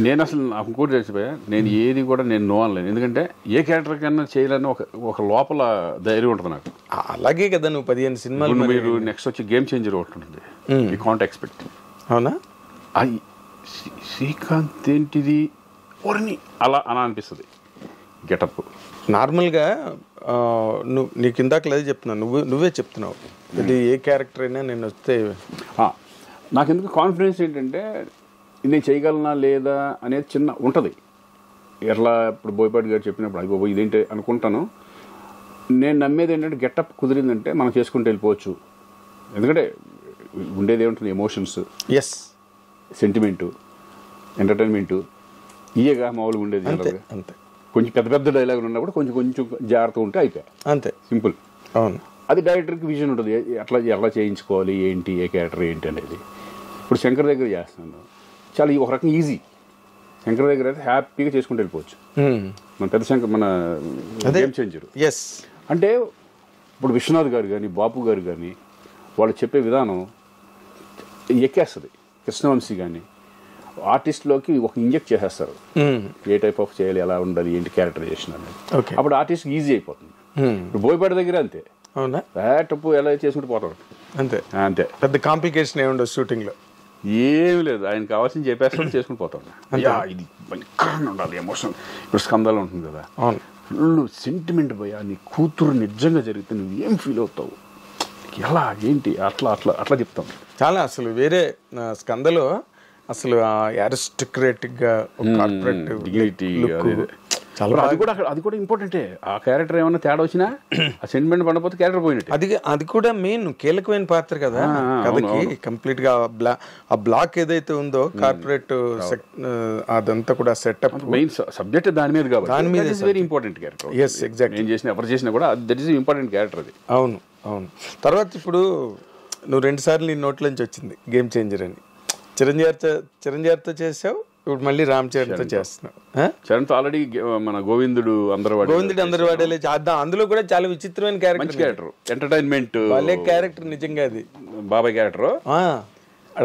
నేను అసలు నాకు ఇంకోటి తెలిసిపోయా, నేను ఏది కూడా నేను నో అనలేను. ఎందుకంటే ఏ క్యారెక్టర్ కన్నా చేయాలని ఒక లోపల ధైర్యం ఉంటుంది నాకు. అలాగే కదా నువ్వు 15 సినిమాలు. మీరు నెక్స్ట్ వచ్చి గేమ్ చేంజర్ ఒకటి ఉంటుంది, యూ కాంట్ ఎక్స్పెక్ట్. అవునా? అది శ్రీకాంత్ ఏంటిది ఓర్ని అలా అనిపిస్తుంది గెటప్. నార్మల్గా నీకు ఇందాక లేదు చెప్తున్నావు, నువ్వే చెప్తున్నావు ఇది ఏ క్యారెక్టర్ అయినా నేను వస్తే. నాకెందుకు కాన్ఫిడెన్స్ ఏంటంటే నేను చేయగలనా లేదా అనేది చిన్న ఉంటుంది. ఎట్లా ఇప్పుడు బోయపాటి గారు చెప్పినప్పుడు అయ్యో ఇదేంటి అనుకుంటాను. నేను నమ్మేది ఏంటంటే గెటప్ కుదిరిందంటే మనం చేసుకుంటూ వెళ్ళిపోవచ్చు. ఎందుకంటే ఉండేది ఏముంటుంది, ఎమోషన్స్, ఎస్, సెంటిమెంటు, ఎంటర్టైన్మెంటు, ఇయేగా మామూలుగా ఉండేది. అంతే. కొంచెం పెద్ద పెద్ద డైలాగులు ఉన్నప్పుడు కొంచెం జాగ్రత్తగా ఉంటే అయిపోయాయి, అంతే, సింపుల్. అవును. అది డైరెక్టర్కి విజన్ ఉంటుంది, ఎలా చేయించుకోవాలి, ఏంటి, ఏ క్యారెక్టర్ ఏంటి అనేది. ఇప్పుడు శంకర్ దగ్గర చేస్తున్నాను, చాలా ఒక రకంగా ఈజీ. శంకర్ దగ్గర అయితే హ్యాపీగా చేసుకుంటూ వెళ్ళిపోవచ్చు. మన పెద్ద శంకర్, మన గేమ్ చేంజర్. ఎస్. అంటే ఇప్పుడు విశ్వనాథ్ గారు కానీ బాపు గారు కానీ వాళ్ళు చెప్పే విధానం ఎక్కేస్తుంది. కృష్ణవంశీ కానీ ఆర్టిస్ట్లోకి ఒక ఇంజెక్ట్ చేసేస్తారు, ఏ టైప్ ఆఫ్ చేయాలి, ఎలా ఉండాలి, ఏంటి క్యారెక్టరైజేషన్ అనేది. అప్పుడు ఆర్టిస్ట్కి ఈజీ అయిపోతుంది. ఇప్పుడు బోయపాటి దగ్గర అంతే. అవునా? టప్పు ఎలా చేసుకుంటూ పోతాడు, అంతే. పెద్ద కాంప్లికేషన్ ఏముండదు షూటింగ్లో, ఏమి లేదు. ఆయన కావాల్సింది చెప్పేస్తాడు, చేసుకుని పోతాడు. ఇది భయంకరంగా ఉండాలి ఎమోషన్. ఇప్పుడు స్కందాలు ఉంటుంది కదా, ఫుల్ సెంటిమెంట్ పోయా, నీ కూతురు నిజంగా జరిగితే నువ్వు ఏం ఫీల్ అవుతావు, ఎలా ఏంటి, అట్లా చెప్తాం. చాలా అసలు వేరే స్కందలో అసలు అరిస్టోక్రాటిక్గా కార్పొరేట్ డిగ్నిటీ అది కూడా ఇంపార్టెంటే. ఆ క్యారెక్టర్ ఏమన్నా తేడా వచ్చినా ఆ సెంటిమెంట్ పడకపోతే క్యారెక్టర్ పోయినట్టు. అది కూడా మెయిన్ కీలకమైన పాత్ర కదా కథకి. కంప్లీట్ గా ఆ బ్లాక్ ఏదైతే ఉందో కార్పొరేట్ అదంతా కూడా సెటప్, మెయిన్ సబ్జెక్ట్ దాని మీద కాబట్టి దాని మీద very important character. Yes, exact. ఏం చేసినా ఎవరు చేసినా కూడా దట్ ఈస్ ఇంపార్టెంట్ క్యారెక్టర్ అది. అవును. తర్వాత ఇప్పుడు నువ్వు 2 సార్లు నీ నోట్లోంచి వచ్చింది గేమ్ చేంజర్ అని. చిరంజీవితో చేసావు, ఇప్పుడు మళ్ళీ రామ్ చరణ్తో చేస్తున్నావు. చరణ్తో ఆల్రెడీ మన గోవిందుడు అందరు వాడేలే. అందులో కూడా చాలా విచిత్రమైన క్యారెక్టర్, ఎంటర్టైన్మెంట్ వాళ్ళే క్యారెక్టర్ నిజంగా. అది బాబాయ్ క్యారెక్టర్.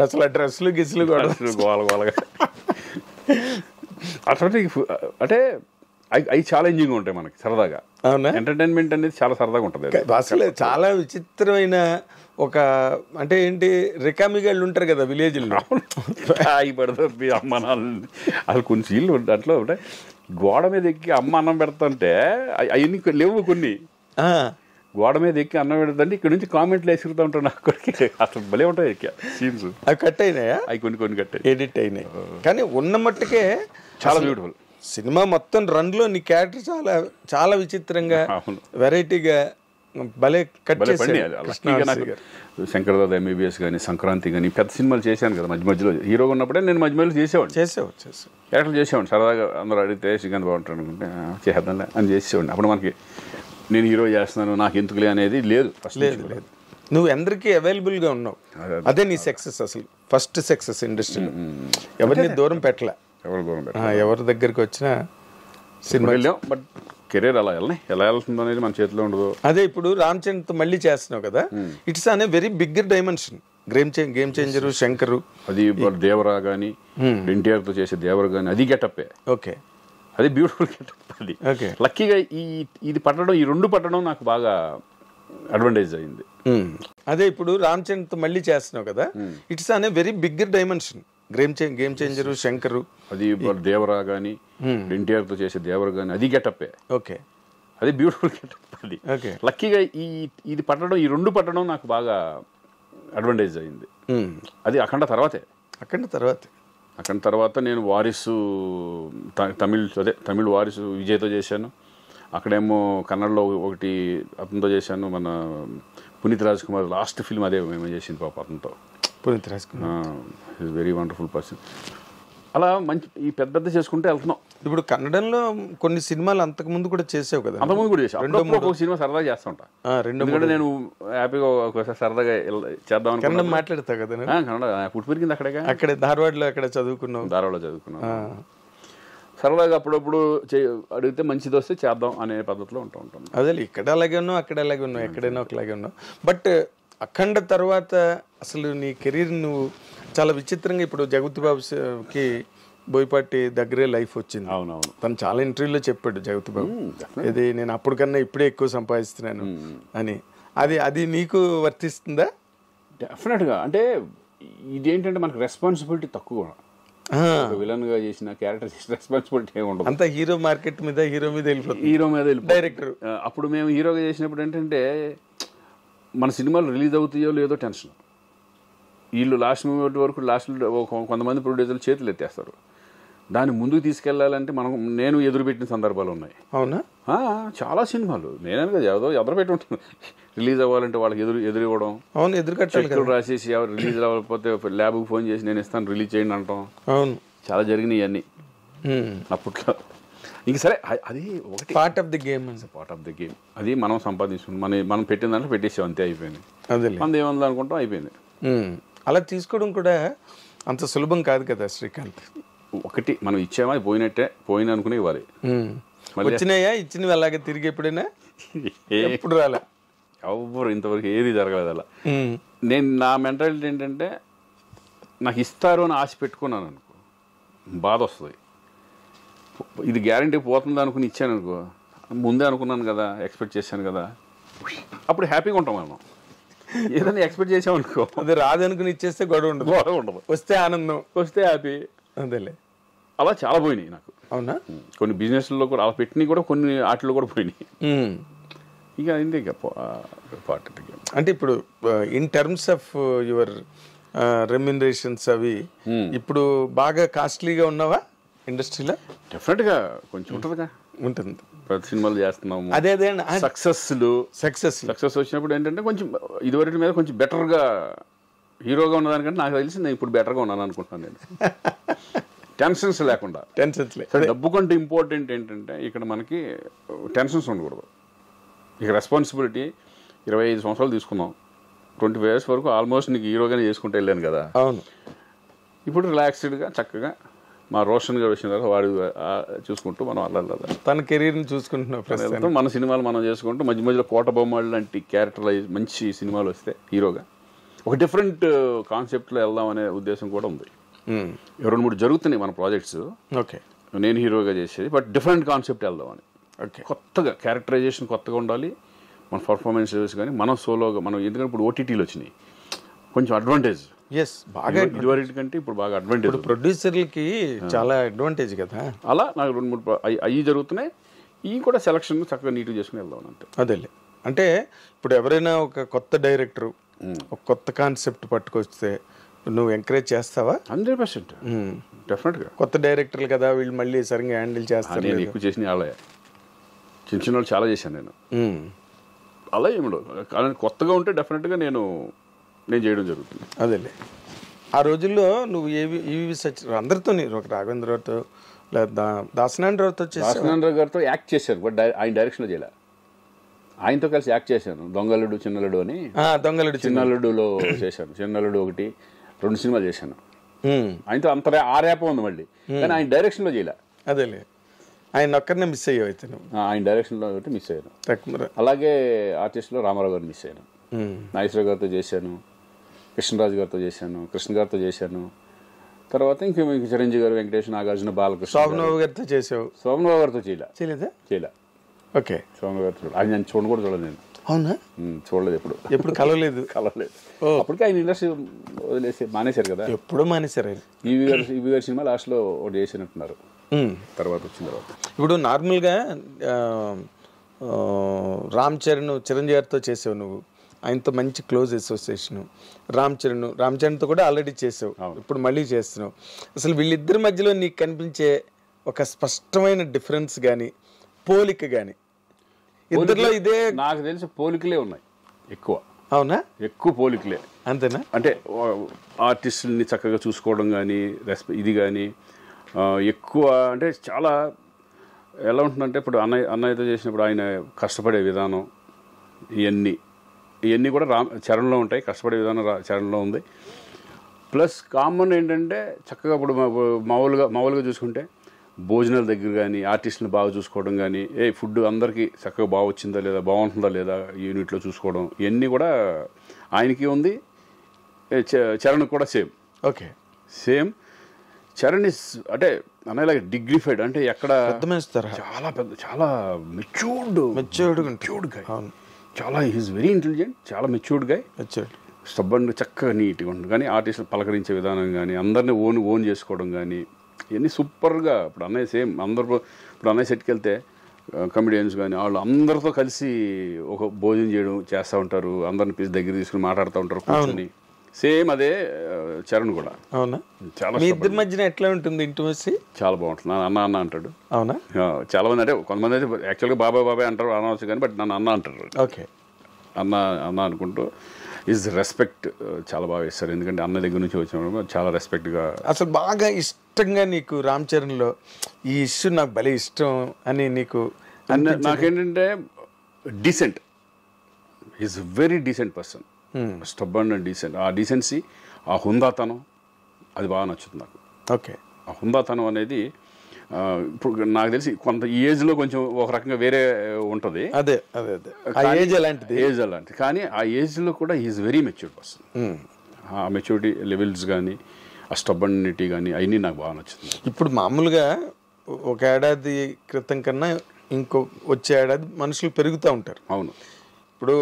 అసలు ఆ డ్రెస్సులు గిస్సులు గోలగోలగా అసలు అంటే అవి ఛాలెంజింగ్ ఉంటాయి మనకి, సరదాగా. అవునా? ఎంటర్టైన్మెంట్ అనేది చాలా సరదాగా ఉంటుంది. అసలు చాలా విచిత్రమైన ఒక అంటే ఏంటి, రికామిగాళ్ళు ఉంటారు కదా విలేజ్లో, పడుతుంది అమ్మ నాన్న. అసలు కొన్ని సీన్లు దాంట్లో ఉంటాయి, గోడ మీద ఎక్కి అమ్మ అన్నం పెడతాంటే అవన్నీ లేవు కొన్ని. గోడ మీద ఎక్కి అన్నం పెడతాంటే ఇక్కడ నుంచి కామెంట్లు వేసుకుంటూ ఉంటాను అక్కడికి. అసలు భలే ఉంటాయి సీన్స్. అవి కట్ అయినాయా? అవి కొన్ని కట్ ఎడిట్ అయినాయి. కానీ ఉన్న మట్టుకే చాలా బ్యూటిఫుల్. సినిమా మొత్తం రన్లో నీ క్యారెక్టర్ చాలా చాలా విచిత్రంగా, వెరైటీగా భలే కట్ చేశాడు. శంకర్ దాదా ఎంబీబీఎస్ కానీ, సంక్రాంతి కానీ పెద్ద సినిమాలు చేశాను కదా మధ్యలో. హీరోగా ఉన్నప్పుడే నేను మధ్యలో చేసేవాడిని. క్యారెక్టర్ చేసేవాడిని సరదాగా. అందరూ అడిగితే శ్రీకాంత్ బాగుంటాడు అనుకుంటే చేద్దాంలే అని చేసేవాడిని. అప్పుడు మనకి నేను హీరో చేస్తున్నాను నాకు ఎందుకులే అనేది లేదు. లేదు. నువ్వు అందరికీ అవైలబుల్గా ఉన్నావు, అదే నీ సక్సెస్. అసలు ఫస్ట్ సక్సెస్ ఇండస్ట్రీలో. ఎవరిని దూరం పెట్టలే, ఎవరి దగ్గరికి వచ్చినా సినిమా వెళ్ళాం. బట్ కెరీర్ ఎలా వెళ్తుందో అనేది మన చేతిలో ఉండదు. అదే ఇప్పుడు రామ్ చరణ్తో మళ్ళీ చేస్తున్నావు కదా, ఇట్స్ అనే very bigger dimension. Game changer, Shankar, అది దేవరా కానీ, ఎన్టీఆర్తో చేసే దేవరా కానీ అది గెటప్పే. ఓకే, అది బ్యూటిఫుల్ గెటప్. అది లక్కీగా ఇది పట్టడం, ఈ రెండు పట్టడం నాకు బాగా అడ్వాంటేజ్ అయింది. అదే ఇప్పుడు రామ్ చరణ్తో మళ్ళీ చేస్తున్నావు కదా, ఇట్స్ అనే very bigger dimension. Game changer, Shankar, అది దేవరా కానీ, ఎన్టీఆర్తో చేసే దేవరా కానీ అది గెటప్పే. ఓకే, అది బ్యూటిఫుల్ గెటప్. అది లక్కీగా ఇది పట్టడం, ఈ రెండు పట్టడం నాకు బాగా అడ్వాంటేజ్ అయింది. అది అఖండ తర్వాత నేను వారిసు తమిళ్ వారిసు విజయ్తో చేశాను. అక్కడేమో కన్నడలో ఒకటి అతనితో చేశాను, మన పునీత్ రాజ్ కుమార్ లాస్ట్ ఫిల్మ్ అదే మేము చేసింది పాప అతనితో. Puneeth Raj Kumar is very wonderful person. అలా మంచి ఈ పెద్ద చేసుకుంటే వెళ్తున్నాం. ఇప్పుడు కన్నడంలో కొన్ని సినిమాలు అంతకుముందు కూడా చేసావు కదా? అంతకుముందు కూడా చేసాను. ఒక సినిమా సరదాగా చేస్తూ ఉంటా. ఎందుకంటే నేను హ్యాపీగా ఒకసారి సరదాగా చేద్దాం అనుకున్నా. కన్నడం మాట్లాడతావు కదా? కన్నడ పుట్టి పెరిగింది అక్కడే ధారవాడలో చదువుకున్నావు. సరదాగా అప్పుడప్పుడు అడిగితే మంచిది వస్తే చేద్దాం అనే పద్ధతిలో ఉంటాం. అదే ఇక్కడ అలాగే ఉన్నావు, అక్కడ అలాగే ఉన్నావు, ఎక్కడైనా ఒకలాగే ఉన్నావు. బట్ అఖండ తర్వాత అసలు నీ కెరీర్ నువ్వు చాలా విచిత్రంగా, ఇప్పుడు జగపతి బాబుకి బోయపాటి దగ్గరే లైఫ్ వచ్చింది. అవునవును. తను చాలా ఇంటర్వ్యూలో చెప్పాడు జగతి బాబు, ఇది నేను అప్పటికన్నా ఇప్పుడే ఎక్కువ సంపాదిస్తున్నాను అని. అది నీకు వర్తిస్తుందా? డెఫినెట్గా. అంటే ఇదేంటంటే మనకు రెస్పాన్సిబిలిటీ తక్కువ. విలన్ గా చేసిన క్యారెక్టర్ చేసిన రెస్పాన్సిబిలిటీ ఏమి ఉండదు. అంతా హీరో మార్కెట్ మీద, హీరో మీద వెళ్ళిపోతుంది. డైరెక్టర్ అప్పుడు మేము హీరోగా చేసినప్పుడు ఏంటంటే మన సినిమాలు రిలీజ్ అవుతాయో లేదో టెన్షన్. వీళ్ళు లాస్ట్ మూమెంట్ వరకు లాస్ట్లో కొంతమంది ప్రొడ్యూసర్లు చేతులు ఎత్తేస్తారు. దాన్ని ముందుకు తీసుకెళ్లాలంటే నేను ఎదురుపెట్టిన సందర్భాలు ఉన్నాయి. అవునా? చాలా సినిమాలు నేనే కదా ఎదురు పెట్టి ఉంటాను. రిలీజ్ అవ్వాలంటే వాళ్ళకి ఎదురు ఇవ్వడం. అవును, ఎదురు రాసేసి ఎవరు రిలీజ్ అవ్వకపోతే ల్యాబ్కి ఫోన్ చేసి నేను ఇస్తాను రిలీజ్ చేయండి అంటాం. అవును, చాలా జరిగినాయి అన్నీ అప్పట్లో. ఇంక సరే, అది ఒకటి part of the game. Part of the game. అది మనం సంపాదించుకున్నాం, మనం పెట్టిన దాంట్లో పెట్టేసాం, అంతే, అయిపోయింది. అదే మనది ఏముంది అనుకుంటాం, అయిపోయింది. అలా తీసుకోవడం కూడా అంత సులభం కాదు కదా శ్రీకాంత్. ఒకటి మనం ఇచ్చామా, అది పోయిన అనుకునే ఇవ్వాలి. వచ్చినాయా, ఇచ్చినవి అలాగే తిరిగి ఎప్పుడైనా? ఎప్పుడు రాలే, ఎవరు ఇంతవరకు ఏది జరగలేదు అలా. నా మెంటాలిటీ ఏంటంటే నాకు ఇస్తారు అని ఆశ పెట్టుకున్నాను అనుకో, బాధ వస్తుంది. ఇది గ్యారంటీ పోతుంది అనుకుని ఇచ్చాను అనుకో, ముందే అనుకున్నాను కదా, ఎక్స్పెక్ట్ చేశాను కదా, అప్పుడు హ్యాపీగా ఉంటాం మనం. ఏదైనా ఎక్స్పెక్ట్ చేసామనుకో, అది రాదనుకుని ఇచ్చేస్తే గొడవ ఉండదు. వస్తే ఆనందం, వస్తే హ్యాపీ. అదేలే, అలా చాలా పోయినాయి నాకు. అవునా? కొన్ని బిజినెస్లో కూడా అలా పెట్టినవి కూడా కొన్ని వాటిలో కూడా పోయినాయి. ఇక అయింది. ఇక పార్ట్. అంటే ఇప్పుడు in terms of your remunerations అవి ఇప్పుడు బాగా కాస్ట్లీగా ఉన్నావా ఇండస్ట్రీలో? డెఫినెట్గా కొంచెం ఉంటుంది. ప్రతి సినిమాలు చేస్తున్నాము. అదే సక్సెస్ వచ్చినప్పుడు ఏంటంటే కొంచెం ఇదివరకు మీద కొంచెం బెటర్గా హీరోగా ఉన్నదానికంటే నాకు తెలిసి నేను ఇప్పుడు బెటర్గా ఉన్నాను అనుకుంటున్నాను. నేను టెన్షన్స్ లేకుండా. డబ్బు కంటే ఇంపార్టెంట్ ఏంటంటే ఇక్కడ మనకి టెన్షన్స్ ఉండకూడదు. ఇక రెస్పాన్సిబిలిటీ 25 సంవత్సరాలు తీసుకున్నాం, 25 years వరకు ఆల్మోస్ట్ నీకు హీరోగానే చేసుకుంటూ వెళ్ళాను కదా. అవును. ఇప్పుడు రిలాక్స్డ్గా చక్కగా మా రోషన్ గారు వచ్చిన తర్వాత వాడు చూసుకుంటూ మనం అలా తన కెరీర్ని చూసుకుంటున్నాం. మన సినిమాలు మనం చేసుకుంటూ మధ్య మధ్యలో కోట బొమ్మలు లాంటి క్యారెక్టరైజ్ మంచి సినిమాలు వస్తే హీరోగా ఒక డిఫరెంట్ కాన్సెప్ట్లో వెళ్దాం అనే ఉద్దేశం కూడా ఉంది. 2-3 జరుగుతున్నాయి మన ప్రాజెక్ట్స్. ఓకే, నేను హీరోగా చేసేది, బట్ డిఫరెంట్ కాన్సెప్ట్ వెళ్దామని. ఓకే, కొత్తగా క్యారెక్టరైజేషన్ కొత్తగా ఉండాలి. మన పర్ఫార్మెన్సెస్ కానీ మనం సోలోగా మనం, ఎందుకంటే ఇప్పుడు ఓటీటీలు వచ్చినాయి, కొంచెం అడ్వాంటేజ్. బాగా ఇదివరకు కంటే ఇప్పుడు బాగా అడ్వాంటేజ్. ఇప్పుడు ప్రొడ్యూసర్లకి చాలా అడ్వాంటేజ్ కదా. అలా నాకు 2-3 అవి జరుగుతున్నాయి. ఇవి కూడా సెలక్షన్ చక్కగా నీట్గా చేసుకుని వెళ్దాం అంతే. అదేలే, అంటే ఇప్పుడు ఎవరైనా ఒక కొత్త డైరెక్టరు ఒక కొత్త కాన్సెప్ట్ పట్టుకొస్తే నువ్వు ఎంకరేజ్ చేస్తావా? 100% డెఫినెట్గా. కొత్త డైరెక్టర్లు కదా, వీళ్ళు మళ్ళీ సరిగ్గా హ్యాండిల్ చేస్తారు. నేను ఎక్కువ చేసిన వాళ్ళే, చిన్న వాళ్ళు చాలా చేశాను నేను. అలా ఏమిడదు, కానీ కొత్తగా ఉంటే డెఫినెట్గా నేను చేయడం జరుగుతుంది. అదేలే, ఆ రోజుల్లో నువ్వు అందరితో, ఒక రాఘవేంద్రరావుతో లేదా దాసనారాయణ గారితో యాక్ట్ చేశాను, బట్ ఆయన డైరెక్షన్లో చేయలే. ఆయనతో కలిసి యాక్ట్ చేశాను. దొంగలుడు చిన్నలుడు అని. చిన్నలుడులో చేశాను. చిన్నలుడు 1-2 సినిమాలు చేశాను ఆయనతో. అంత ర్యాప్ ఉంది మళ్ళీ, కానీ ఆయన డైరెక్షన్లో చేయలే. అదేలే, ఆయన ఒక్కరినే మిస్ అయ్యావు అయితే. ఆయన డైరెక్షన్లో ఒకటి మిస్ అయ్యాను. అలాగే ఆర్టిస్ట్లో రామారావు గారిని మిస్ అయ్యాను. నాగేశ్వరరావు గారితో చేశాను, కృష్ణరాజు గారితో చేశాను, కృష్ణ గారితో చేశాను. తర్వాత ఇంక చిరంజీవి గారు, వెంకటేష్, నాగార్జున, బాలకృష్ణ, శోభనబాబు గారితో చేసావు. శోభనబాబు గారితో చేయలే. ఓకే, శోభనబాబు గారు చూడాలి. ఆయన నేను చూడకూడదు, చూడలేదు నేను. అవునా? చూడలేదు, ఎప్పుడు కలవలేదు. అప్పటికే ఆయన ఇండస్ట్రీ వదిలేసి మానేశారు కదా. ఎప్పుడో మానేశారు ఆయన. ఈవి గారి సినిమా లాస్ట్లో ఒకటి చేసినట్టున్నారు, తర్వాత వచ్చిన తర్వాత. ఇప్పుడు నార్మల్గా రామ్ చిరంజీవి గారితో చేసావు నువ్వు, ఆయనతో మంచి క్లోజ్ అసోసియేషను. రామ్ చరణ్తో కూడా ఆల్రెడీ చేసావు, ఇప్పుడు మళ్ళీ చేస్తున్నావు. అసలు వీళ్ళిద్దరి మధ్యలో నీకు కనిపించే ఒక స్పష్టమైన డిఫరెన్స్ కానీ పోలిక కానీ? ఇద్దరిలో ఇదే నాకు తెలిసి పోలికలే ఉన్నాయి ఎక్కువ. అవునా? ఎక్కువ పోలికలే. అంతేనా? అంటే ఆర్టిస్టుల్ని చక్కగా చూసుకోవడం కానీ, ఇది కానీ ఎక్కువ. అంటే చాలా ఎలా ఉంటుందంటే, ఇప్పుడు అన్నయ్యతో చేసినప్పుడు ఆయన కష్టపడే విధానం, ఇవన్నీ కూడా చరణ్లో ఉంటాయి. కష్టపడే విధానం చరణ్లో ఉంది. ప్లస్ కామన్ ఏంటంటే చక్కగా ఇప్పుడు మామూలుగా చూసుకుంటే భోజనాల దగ్గర కానీ, ఆర్టిస్టులను బాగా చూసుకోవడం కానీ, ఫుడ్ అందరికీ చక్కగా బాగా వచ్చిందా లేదా, బాగుంటుందా లేదా యూనిట్లో చూసుకోవడం, ఇవన్నీ కూడా ఆయనకి ఉంది. చరణ్ కూడా same. Okay, same. Charan is అంటే అనేలాగా డిగ్నిఫైడ్, అంటే ఎక్కడ చాలా పెద్ద, చాలా మెచ్యూర్డ్ గాయ్. చాలా హీస్ వెరీ ఇంటెలిజెంట్, చాలా మెచ్యూర్డ్ గాయ్. స్టబ్బన్ చక్కగా నీట్గా ఉంటుంది. కానీ ఆర్టిస్టులు పలకరించే విధానం కానీ, అందరినీ ఓన్ చేసుకోవడం కానీ, ఇవన్నీ సూపర్గా. ఇప్పుడు అన్నయ్య సేమ్ అందరూ, ఇప్పుడు అన్నయ్య సెట్కి వెళ్తే కమెడియన్స్ కానీ వాళ్ళు అందరితో కలిసి ఒక భోజనం చేస్తూ ఉంటారు, అందరిని పిలిచి దగ్గర తీసుకుని మాట్లాడుతూ ఉంటారు కూర్చొని. సేమ్ అదే చరణ్ కూడా. అవునా? చాలా మీ ఇద్దరి మధ్యన ఎట్లా ఉంటుంది ఇంటిమసీ? చాలా బాగుంటుంది. నన్ను అన్న అంటాడు. అవునా? చాలా మంది, అంటే కొంతమంది అయితే యాక్చువల్గా బాబాయ్ అంటారు, అనవచ్చు కానీ, బట్ నన్ను అన్న అంటారు. ఓకే, అన్న అనుకుంటూ ఈజ్ రెస్పెక్ట్ చాలా బాగా ఇస్తారు. ఎందుకంటే అన్న దగ్గర నుంచి వచ్చిన చాలా రెస్పెక్ట్గా. అసలు బాగా ఇష్టంగా నీకు రామ్ చరణ్లో ఈ ఇష్యూ నాకు భలే ఇష్టం అని నీకు? నాకేంటంటే decent, is very decent person. Stubborn and decent. ఆ డీసెన్సీ, ఆ హుందాతనం, అది బాగా నచ్చుతుంది నాకు. ఓకే, ఆ హుందాతనం అనేది ఇప్పుడు నాకు తెలిసి కొంత ఈ ఏజ్లో కొంచెం ఒక రకంగా వేరే ఉంటుంది. అదే ఏజ్ అలాంటిది. కానీ ఆ ఏజ్లో కూడా ఈజ్ వెరీ మెచ్యూర్డ్ పర్సన్. ఆ మెచ్యూరిటీ లెవెల్స్ కానీ, ఆ స్టబ్బర్నిటీ కానీ, అవన్నీ నాకు బాగా నచ్చుతుంది. ఇప్పుడు మామూలుగా ఒక ఏడాది క్రితం కన్నా ఇంకో వచ్చే ఏడాది మనుషులు పెరుగుతూ ఉంటారు. అవును. ఇప్పుడు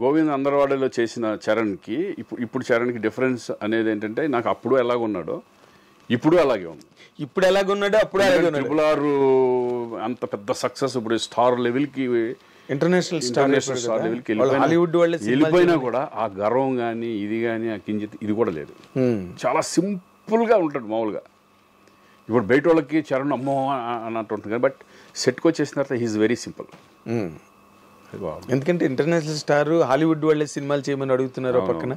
గోవింద్ అందరవాడలో చేసిన చరణ్కి ఇప్పుడు చరణ్కి డిఫరెన్స్ అనేది ఏంటంటే, నాకు అప్పుడు ఎలాగున్నాడో ఇప్పుడు అలాగే ఉంది. ఇప్పుడు ఎలాగున్నాడో అప్పుడు అలాగే ఉన్నాడు. ట్రిపుల్ ఆర్ అంత పెద్ద సక్సెస్, ఇప్పుడు స్టార్ లెవెల్కి, ఇంటర్నేషనల్ స్టార్ లెవెల్కి హాలీవుడ్ వెళ్ళిపోయినా కూడా ఆ గర్వం కానీ, ఇది కానీ, ఆ కించిత్ ఇది కూడా లేదు. చాలా సింపుల్గా ఉంటాడు మామూలుగా. ఇప్పుడు బయట వాళ్ళకి చరణ్ అమ్మో అన్నట్టు ఉంటుంది కానీ, బట్ సెట్కి వచ్చేసిన తర్వాత హీఈస్ వెరీ సింపుల్. ఎందుకంటే ఇంటర్నేషనల్ స్టార్ హాలీవుడ్ వాళ్ళే సినిమాలు చేయమని అడుగుతున్నారు పక్కన.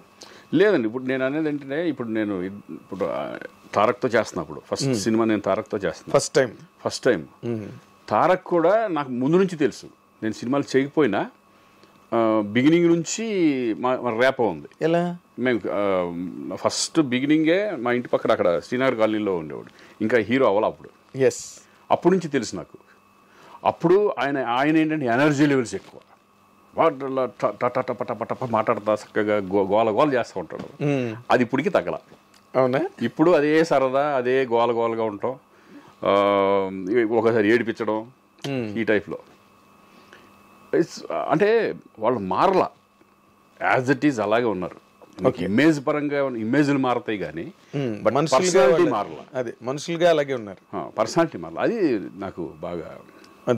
లేదండి, ఇప్పుడు నేను అనేది ఏంటంటే, ఇప్పుడు తారక్తో చేస్తున్నప్పుడు ఫస్ట్ సినిమా నేను తారక్తో చేస్తున్నా. ఫస్ట్ టైం తారక్ కూడా నాకు ముందు నుంచి తెలుసు. నేను సినిమాలు చేయకపోయినా బిగినింగ్ నుంచి మా ర్యాప్ ఉంది. ఎలా? మేము ఫస్ట్ బిగినింగే మా ఇంటి పక్కన అక్కడ శ్రీనగర్ కాలనీలో ఉండేవాడు, ఇంకా హీరో అవ్వాలి అప్పుడు. అప్పటి నుంచి తెలుసు నాకు. అప్పుడు ఆయన ఏంటంటే ఎనర్జీ లెవెల్స్ ఎక్కువ, పట మాట్లాడతా చక్కగా గోల చేస్తూ ఉంటాడు. అది ఇప్పటికి తగ్గల. అవునా? ఇప్పుడు అదే సరదా, అదే గోలగా ఉంటాం, ఒకసారి ఏడిపించడం, ఈ టైప్లో. అంటే వాళ్ళు మారలా, యాజ్ ఇట్ ఈజ్ అలాగే ఉన్నారు. ఇమేజ్ పరంగా ఇమేజ్లు మారుతాయి కానీ పర్సనాలిటీ మారలా. అదే మనుషులుగా అలాగే ఉన్నారు, పర్సనాలిటీ మారలా. అది నాకు బాగా